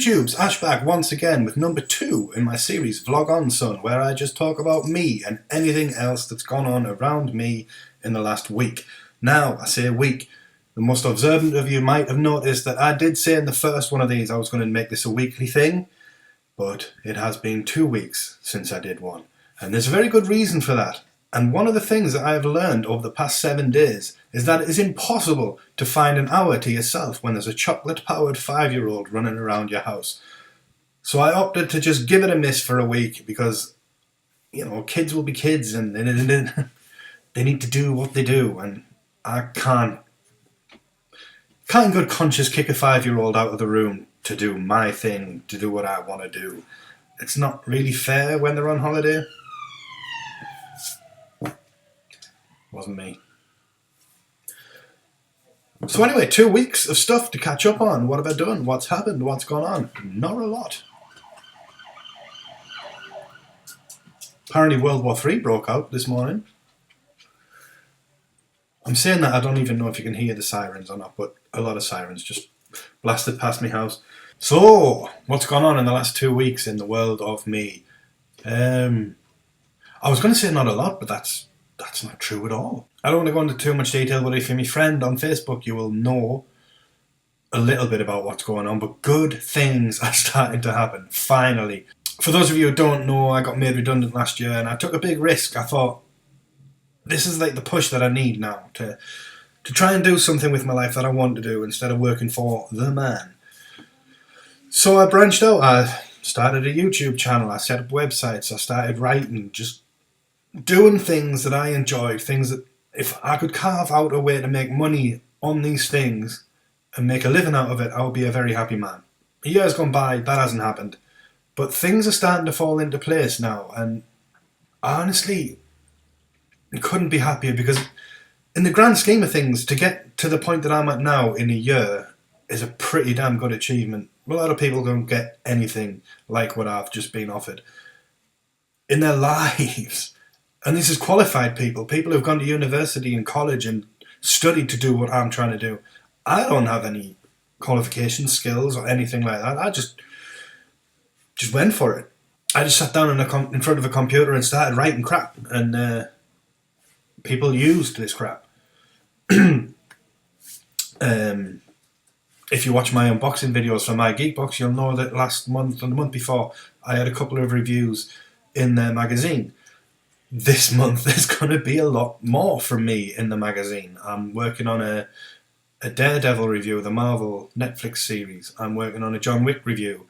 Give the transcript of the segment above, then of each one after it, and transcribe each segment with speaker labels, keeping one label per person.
Speaker 1: YouTube's Ash back once again with number 2 in my series Vlog On Son, where I just talk about me and anything else that's gone on around me in the last week. Now, I say a week. The most observant of you might have noticed that I did say in the first one of these I was going to make this a weekly thing, but it has been 2 weeks since I did one. And there's a very good reason for that. And one of the things that I have learned over the past 7 days is that it is impossible to find an hour to yourself when there's a chocolate-powered 5-year-old running around your house. So I opted to just give it a miss for a week because, you know, kids will be kids and they need to do what they do. And I can't in good conscience kick a 5-year-old out of the room to do my thing, to do what I want to do. It's not really fair when they're on holiday. Wasn't me. So anyway, 2 weeks of stuff to catch up on. What have I done? What's happened? What's gone on? Not a lot. Apparently World War III broke out this morning. I'm saying that I don't even know if you can hear the sirens or not, but a lot of sirens just blasted past my house. So, what's gone on in the last 2 weeks in the world of me? I was going to say not a lot, but that's not true at all. I don't want to go into too much detail, but if you're my friend on Facebook, you will know a little bit about what's going on, but good things are starting to happen, finally. For those of you who don't know, I got made redundant last year and I took a big risk. I thought, this is like the push that I need now to try and do something with my life that I want to do instead of working for the man. So I branched out. I started a YouTube channel. I set up websites. I started writing, just doing things that I enjoyed, things that if I could carve out a way to make money on these things and make a living out of it, I would be a very happy man. A year's gone by, that hasn't happened. But things are starting to fall into place now, and I honestly couldn't be happier because in the grand scheme of things, to get to the point that I'm at now in a year is a pretty damn good achievement. A lot of people don't get anything like what I've just been offered in their lives. And this is qualified people who've gone to university and college and studied to do what I'm trying to do. I don't have any qualifications, skills, or anything like that. I just went for it. I just sat down in front of a computer and started writing crap, and people used this crap. If you watch my unboxing videos for my Geek Box, you'll know that last month and the month before, I had a couple of reviews in their magazine. This month there's going to be a lot more from me in the magazine. I'm working on a Daredevil review, the Marvel Netflix series. I'm working on a John Wick review.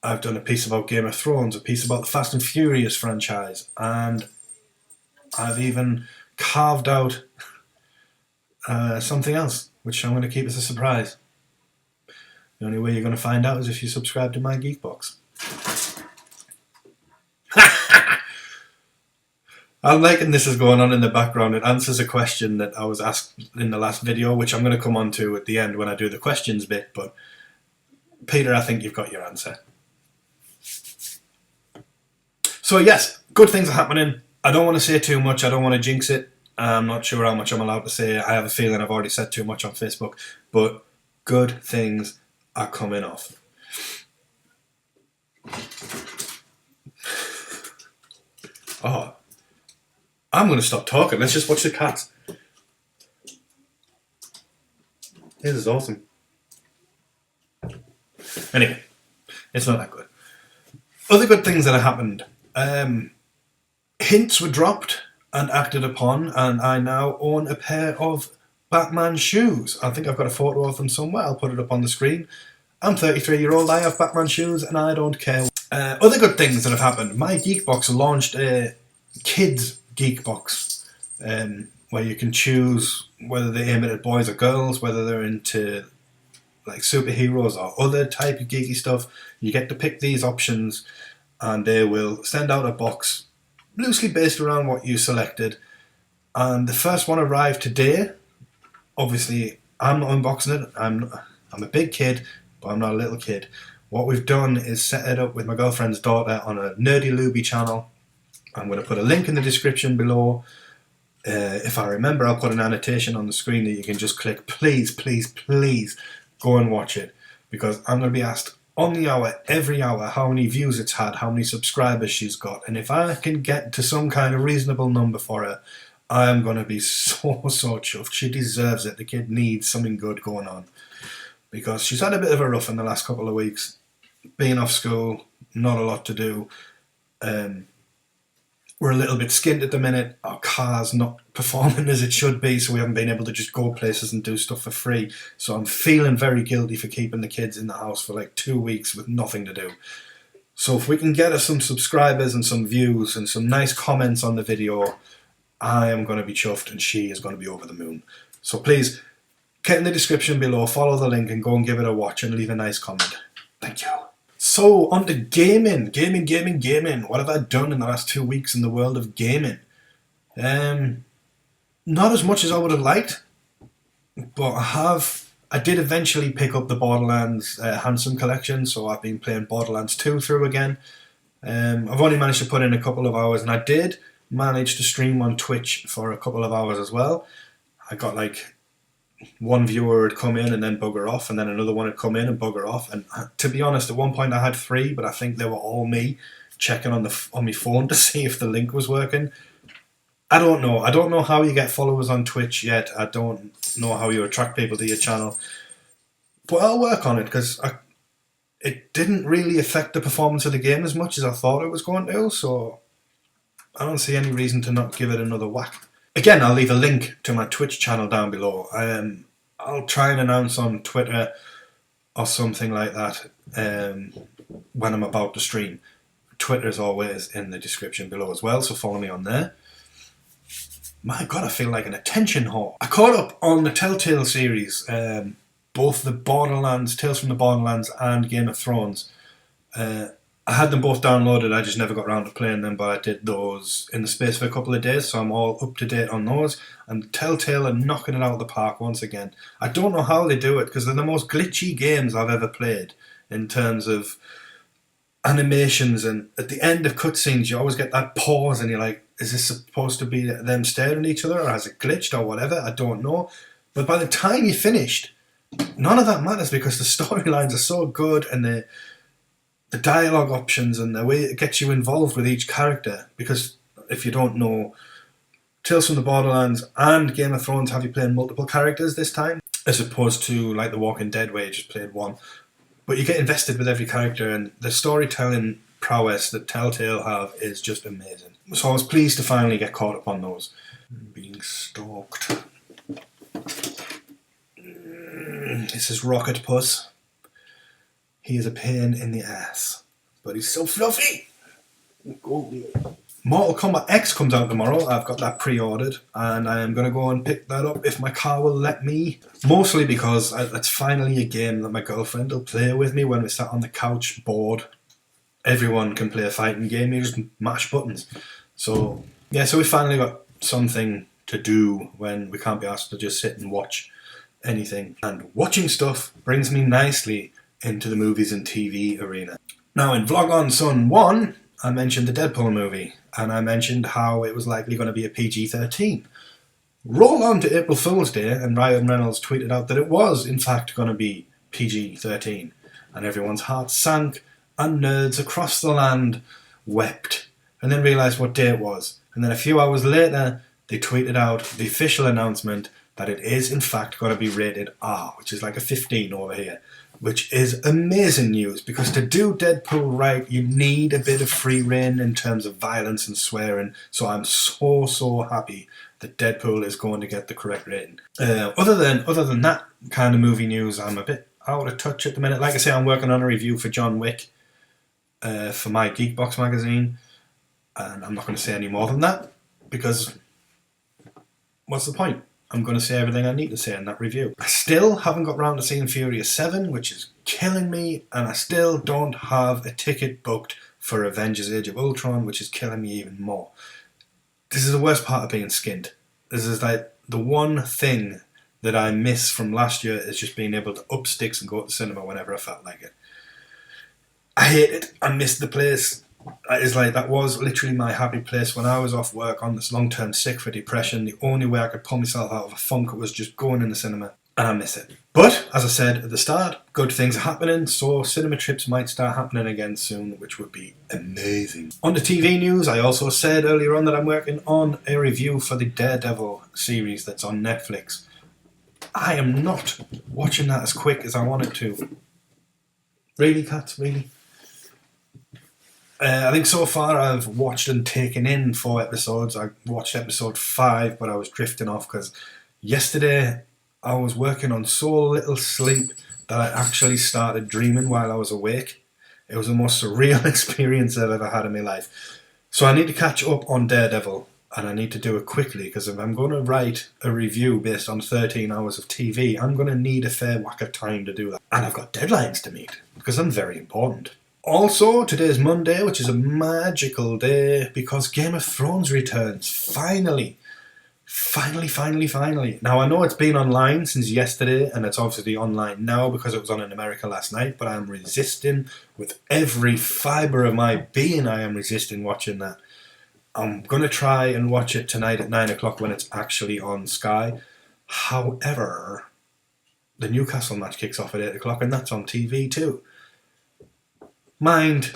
Speaker 1: I've done a piece about Game of Thrones, a piece about the Fast and Furious franchise, and I've even carved out something else, which I'm going to keep as a surprise. The only way you're going to find out is if you subscribe to my Geek Box. I'm liking this is going on in the background. It answers a question that I was asked in the last video, which I'm going to come on to at the end when I do the questions bit. But Peter, I think you've got your answer. So yes, good things are happening. I don't want to say too much. I don't want to jinx it. I'm not sure how much I'm allowed to say. I have a feeling I've already said too much on Facebook. But good things are coming off. Oh. I'm going to stop talking. Let's just watch the cats. This is awesome. Anyway, it's not that good. Other good things that have happened. Hints were dropped and acted upon, and I now own a pair of Batman shoes. I think I've got a photo of them somewhere. I'll put it up on the screen. I'm 33-year-old. I have Batman shoes, and I don't care. Other good things that have happened. My Geek Box launched a kids Geek Box, where you can choose whether they aim it at boys or girls, whether they're into like superheroes or other type of geeky stuff. You get to pick these options and they will send out a box loosely based around what you selected. And the first one arrived today. Obviously, I'm not unboxing it. I'm a big kid, but I'm not a little kid. What we've done is set it up with my girlfriend's daughter on a Nerdy Looby channel. I'm going to put a link in the description below. If I remember, I'll put an annotation on the screen that you can just click. Please, please, please go and watch it, because I'm going to be asked on the hour, every hour, how many views it's had, how many subscribers she's got. And if I can get to some kind of reasonable number for her, I am going to be so chuffed. She deserves it. The kid needs something good going on. Because she's had a bit of a rough in the last couple of weeks. Being off school, not a lot to do. We're a little bit skint at the minute. Our car's not performing as it should be, so we haven't been able to just go places and do stuff for free. So I'm feeling very guilty for keeping the kids in the house for like 2 weeks with nothing to do. So if we can get us some subscribers and some views and some nice comments on the video, I am going to be chuffed and she is going to be over the moon. So please, get in the description below, follow the link and go and give it a watch and leave a nice comment. Thank you. So, on to gaming. Gaming. What have I done in the last 2 weeks in the world of gaming? Not as much as I would have liked, but I did eventually pick up the Borderlands Handsome Collection, so I've been playing Borderlands 2 through again. I've only managed to put in a couple of hours, and I did manage to stream on Twitch for a couple of hours as well. I got like one viewer would come in and then bugger off, and then another one would come in and bugger off. And to be honest, at one point I had 3, but I think they were all me checking on my phone to see if the link was working. I don't know how you get followers on Twitch yet. I don't know how you attract people to your channel, but I'll work on it because it didn't really affect the performance of the game as much as I thought it was going to. So I don't see any reason to not give it another whack. Again, I'll leave a link to my Twitch channel down below. I'll try and announce on Twitter or something like that when I'm about to stream. Twitter's always in the description below as well, so follow me on there. My God, I feel like an attention whore. I caught up on the Telltale series, both the Borderlands, Tales from the Borderlands and Game of Thrones. I had them both downloaded, I just never got around to playing them, but I did those in the space of a couple of days, so I'm all up to date on those. And Telltale are knocking it out of the park once again. I don't know how they do it, because they're the most glitchy games I've ever played in terms of animations, and at the end of cutscenes you always get that pause and you're like, is this supposed to be them staring at each other, or has it glitched or whatever? I don't know. But by the time you finished, none of that matters because the storylines are so good and the dialogue options and the way it gets you involved with each character. Because if you don't know, Tales from the Borderlands and Game of Thrones have you playing multiple characters this time, as opposed to like The Walking Dead where you just played one. But you get invested with every character, and the storytelling prowess that Telltale have is just amazing. So I was pleased to finally get caught up on those. Being stalked. This is Rocket Puss. He is a pain in the ass, but he's so fluffy. Mortal Kombat X comes out tomorrow. I've got that pre-ordered and I am going to go and pick that up if my car will let me. Mostly because it's finally a game that my girlfriend will play with me when we sat on the couch bored. Everyone can play a fighting game, you just mash buttons. So yeah, so we finally got something to do when we can't be asked to just sit and watch anything. And watching stuff brings me nicely into the movies and TV arena. Now in Vlog on Sun 1, I mentioned the Deadpool movie, and I mentioned how it was likely going to be a PG-13. Roll on to April Fool's Day, and Ryan Reynolds tweeted out that it was, in fact, going to be PG-13. And everyone's hearts sank, and nerds across the land wept, and then realised what day it was. And then a few hours later, they tweeted out the official announcement that it is, in fact, going to be rated R, which is like a 15 over here. Which is amazing news, because to do Deadpool right, you need a bit of free rein in terms of violence and swearing. So I'm so happy that Deadpool is going to get the correct rating. Other than that kind of movie news, I'm a bit out of touch at the minute. Like I say, I'm working on a review for John Wick for my Geek Box magazine, and I'm not going to say any more than that, because what's the point? I'm going to say everything I need to say in that review. I still haven't got round to seeing Furious 7, which is killing me, and I still don't have a ticket booked for Avengers Age of Ultron, which is killing me even more. This is the worst part of being skint. This is like the one thing that I miss from last year is just being able to up sticks and go to the cinema whenever I felt like it. I hate it. I miss the place. It's like that was literally my happy place when I was off work on this long-term sick for depression. The only way I could pull myself out of a funk was just going in the cinema. and I miss it. But, as I said at the start, good things are happening, so cinema trips might start happening again soon, which would be amazing. On the TV news, I also said earlier on that I'm working on a review for the Daredevil series that's on Netflix. I am not watching that as quick as I wanted to. Really, Cats? Really? I think so far I've watched and taken in 4 episodes. I watched episode 5, but I was drifting off because yesterday I was working on so little sleep that I actually started dreaming while I was awake. It was the most surreal experience I've ever had in my life. So I need to catch up on Daredevil, and I need to do it quickly because if I'm going to write a review based on 13 hours of TV, I'm going to need a fair whack of time to do that. And I've got deadlines to meet because I'm very important. Also, today's Monday, which is a magical day because Game of Thrones returns. Finally. Now, I know it's been online since yesterday, and it's obviously online now because it was on in America last night, but I'm resisting with every fibre of my being. I am resisting watching that. I'm going to try and watch it tonight at 9 o'clock when it's actually on Sky. However, the Newcastle match kicks off at 8 o'clock, and that's on TV too. Mind,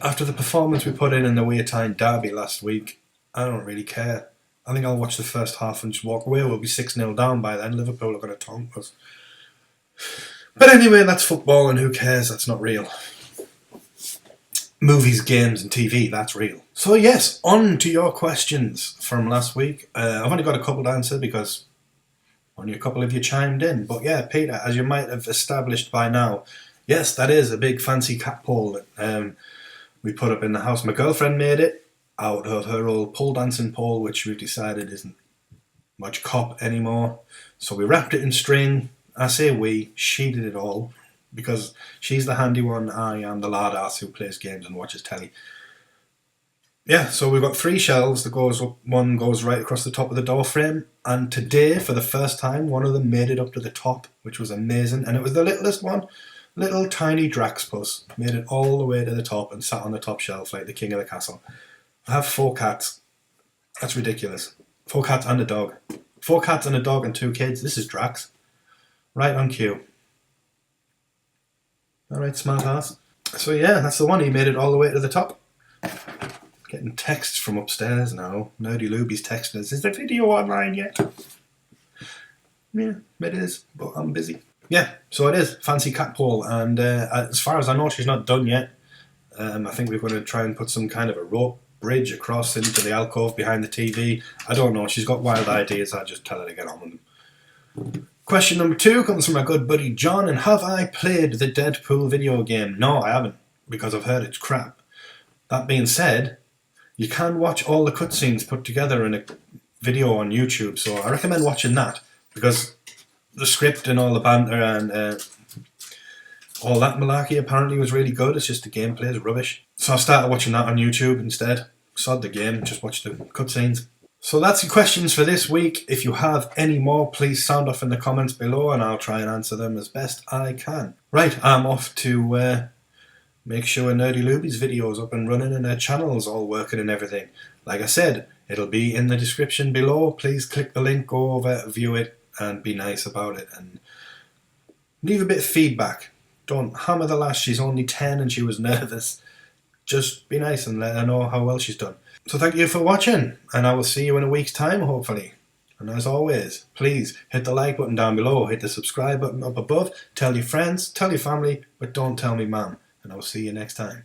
Speaker 1: after the performance we put in the Waytime Derby last week, I don't really care. I think I'll watch the first half and just walk away. We'll be 6-0 down by then. Liverpool are going to tonk us. But anyway, that's football and who cares? That's not real. Movies, games and TV, that's real. So yes, on to your questions from last week. I've only got a couple to answer because only a couple of you chimed in. But yeah, Peter, as you might have established by now, yes, that is a big fancy cat pole that we put up in the house. My girlfriend made it out of her old pole dancing pole, which we've decided isn't much cop anymore. So we wrapped it in string. I say we, she did it all because she's the handy one. I am the lard ass who plays games and watches telly. Yeah, so we've got 3 shelves that goes up. One goes right across the top of the door frame. And today, for the first time, one of them made it up to the top, which was amazing. And it was the littlest one. Little tiny Draxpus made it all the way to the top and sat on the top shelf like the king of the castle. I have 4 cats. That's ridiculous. 4 cats and a dog. 4 cats and a dog and 2 kids. This is Drax. Right on cue. Alright, smart ass. So yeah, that's the one. He made it all the way to the top. Getting texts from upstairs now. Nerdy Luby's texting us. Is the video online yet? Yeah, it is, but I'm busy. Yeah, so it is. Fancy cat pole. And as far as I know, she's not done yet. I think we're going to try and put some kind of a rope bridge across into the alcove behind the TV. I don't know. She's got wild ideas. I just tell her to get on with them. Question number 2 comes from my good buddy John. And have I played the Deadpool video game? No, I haven't, because I've heard it's crap. That being said, you can watch all the cutscenes put together in a video on YouTube, so I recommend watching that, because the script and all the banter and all that malarkey apparently was really good. It's just the gameplay is rubbish. So I started watching that on YouTube instead. Sod the game, just watch the cutscenes. So that's the questions for this week. If you have any more, please sound off in the comments below and I'll try and answer them as best I can. Right, I'm off to make sure Nerdy Luby's video's up and running and her channel's all working and everything. Like I said, it'll be in the description below. Please click the link, go over, view it, and be nice about it. And leave a bit of feedback. Don't hammer the lass, she's only 10 and she was nervous. Just be nice and let her know how well she's done. So thank you for watching, and I will see you in a week's time, hopefully. And as always, please hit the like button down below, hit the subscribe button up above, tell your friends, tell your family, but don't tell me mum. And I will see you next time.